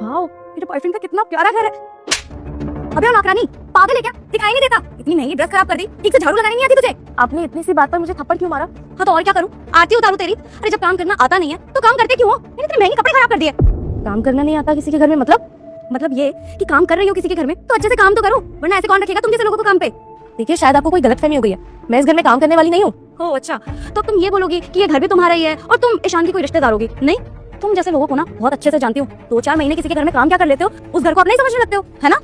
Wow, मेरे boyfriend का कितना प्यारा घर है। अबे ओ नौकरानी, पागल है क्या? दिखाई नहीं देता? इतनी महंगी ड्रेस खराब कर दी, ठीक से झाड़ू लगानी नहीं आती तुझे? आपने इतनी सी बात पर मुझे थप्पड़ क्यों मारा? हाँ तो और क्या करूं? आरती उतारूं तेरी? अरे जब काम करना आता नहीं है तो काम करते क्यों हो? मैंने इतने महंगे कपड़े खराब कर दिए। काम करना नहीं आता किसी के घर में मतलब ये कि काम कर रही हो किसी के घर में तो अच्छे से काम तो करो, वरना ऐसे कौन रखेगा तुम जैसे लोगों को काम पे? देखिए शायद आपको कोई गलतफहमी हो गई है, मैं इस घर में काम करने वाली नहीं हूँ। ओह अच्छा, तो तुम ये बोलोगी कि ये घर भी तुम्हारा ही है और तुम ईशान की कोई रिश्तेदार होगी? नहीं, तुम जैसे लोगों को ना बहुत अच्छे से जानती हूँ। 2-4 महीने किसी के घर में काम क्या कर लेते हो, उस घर को अपना ही समझने लगते हो, है ना?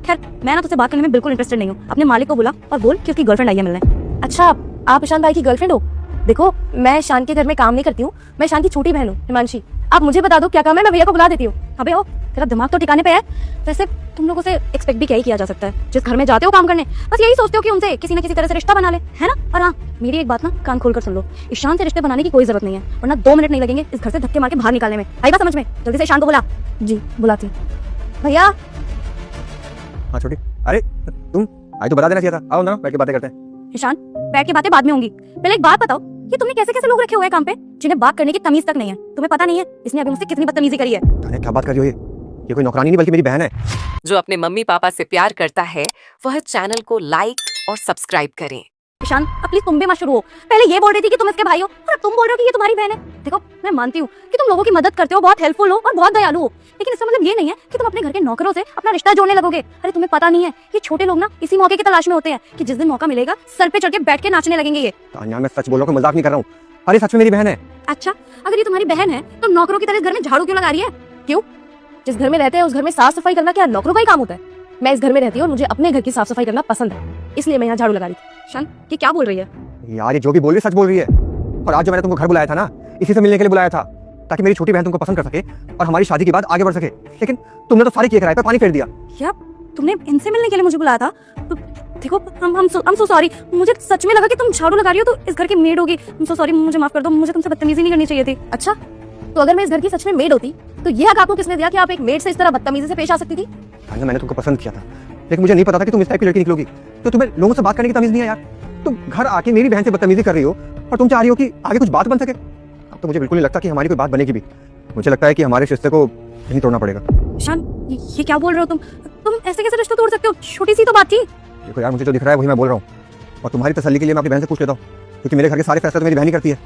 खैर मैं ना तुझसे बात करने में बिल्कुल इंटरेस्टेड नहीं हूँ। अपने मालिक को बुला और बोल कि उसकी गर्लफ्रेंड आई है मिलने। अच्छा, आप ईशान भाई की गर्लफ्रेंड हो? देखो मैं ईशान के घर में काम नहीं करती हूँ, मैं ईशान की छोटी बहन हूँ हिमांशी। आप मुझे बता दो क्या काम है, मैं भैया को बुला देती हूँ। अबे ओ, तेरा दिमाग तो ठिकाने पे है। वैसे तुम लोगों से एक्सपेक्ट भी क्या ही किया जा सकता है, जिस घर में जाते हो काम करने बस यही सोचते हो कि उनसे किसी न किसी तरह से रिश्ता बना ले, है ना? और हाँ, मेरी एक बात ना कान खोलकर सुन लो, ईशान से रिश्ते बनाने की कोई जरूरत नहीं है, वरना 2 मिनट नहीं लगेंगे इस घर से धक्के मार के बाहर निकालने में। आई बात समझ में? जल्दी से ईशान को बुला। जी बुलाती। भैया। हाँ छोटी, अरे तुम आई तो बता देना चाहिए था। आओ ना बैठ के बातें करते हैं। ईशान बैठ के बातें बाद में होंगी, पहले एक बात बताओ कि तुमने कैसे कैसे लोग रखे हुए हैं काम पे जिन्हें बात करने की तमीज तक नहीं है? तुम्हें पता नहीं है इसने अभी मुझसे कितनी बदतमीजी करी है? अरे क्या बात कर रही हो, ये कोई नौकरानी नहीं बल्कि मेरी बहन है। जो अपने मम्मी पापा से प्यार करता है वह चैनल को लाइक और सब्सक्राइब करें। ईशान अब प्लीज तुम भी मत शुरू हो। पहले ये बोल रही थी कि तुम इसके भाई हो और अब तुम बोल रहे हो कि ये तुम्हारी बहन है। देखो मैं मानती हूँ कि तुम लोगों की मदद करते हो, बहुत हेल्पफुल हो और बहुत दयालु हो, लेकिन इसका मतलब ये नहीं है कि तुम अपने घर के नौकरों से अपना रिश्ता जोड़ने लगोगे। अरे तुम्हें पता नहीं है ये छोटे लोग ना इसी मौके की तलाश में होते हैं कि जिस दिन मौका मिलेगा सर पे चढ़ के बैठ के नाचने लगेंगे ये। तान्या मैं सच बोल रहा हूँ, मजाक नहीं कर रहा हूँ। अरे सच में मेरी बहन है। अच्छा, अगर ये तुम्हारी बहन है तो नौकरों की तरह इस घर में झाड़ू क्यों लगा रही है? क्यों? जिस घर में रहते हैं उस घर में साफ सफाई करना क्या नौकरों का ही काम होता है? मैं इस घर में रहती हूँ और मुझे अपने घर की साफ सफाई करना पसंद है, इसलिए मैं यहाँ झाड़ू लगा रही थी। ईशान ये क्या बोल रही है यार? ये जो भी बोल रही है सच बोल रही है। और आज जो मैंने तुमको घर बुलाया था ना, इसी से मिलने के लिए बुलाया था ताकि मेरी छोटी बहन तुमको पसंद कर सके और हमारी शादी के बाद आगे बढ़ सके, लेकिन तुमने तो सारी किए कराए पे पानी फेर दिया। क्या तुमने इनसे मिलने के लिए मुझे बुलाया था? तो देखो हम सो सॉरी, मुझे सच में लगा कि तुम झाड़ू लगा रही हो तो इस घर की मेड होगी। सो सॉरी, मुझे माफ कर दो, मुझे तुमसे बदतमीजी नहीं करनी चाहिए थी। अच्छा, तो अगर मैं इस घर की सच में मेड होती तो ये हक आपको किसने दिया कि आप एक मेड से इस तरह बदतमीजी से पेश आ सकती थी? मैंने तुमको पसंद किया था, लेकिन मुझे नहीं पता था कि तुम इस टाइप की लड़की निकलोगी। तो तुम्हें लोगों से बात करने की तमीज नहीं है यार। तुम घर आके मेरी बहन से बदतमीजी कर रही हो और तुम चाह रही हो कि आगे कुछ बात बन सके। अब तो मुझे बिल्कुल नहीं लगता कि हमारी कोई बात बनेगी भी। मुझे लगता है कि हमारे रिश्ते को नहीं तोड़ना पड़ेगा। ईशान ये क्या बोल रहे हो तुम ऐसे कैसे रिश्ता तोड़ सकते हो? छोटी सी तो बात थी। देखो यार, मुझे जो दिख रहा है वही मैं बोल रहा हूँ, और तुम्हारी तसल्ली के लिए मैं अपनी बहन से पूछ लेता हूँ, क्योंकि मेरे घर के सारे फैसले तो मेरी बहन ही करती है।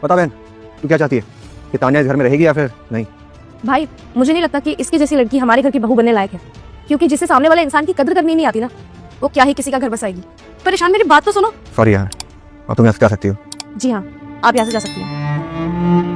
बता बहन, तू क्या चाहती है कि तान्या इस घर में रहेगी या फिर नहीं? भाई मुझे नहीं लगता कि इसकी जैसी लड़की हमारे घर की बहू बनने लायक है, क्योंकि जिसे सामने वाले इंसान की कदर करनी नहीं आती ना, वो क्या ही किसी का घर बसाएगी। पर ईशान मेरी बात तो सुनो। सॉरी यार, अब तुम यहाँ से जा सकती हो। जी हाँ, आप यहाँ से जा सकती हैं।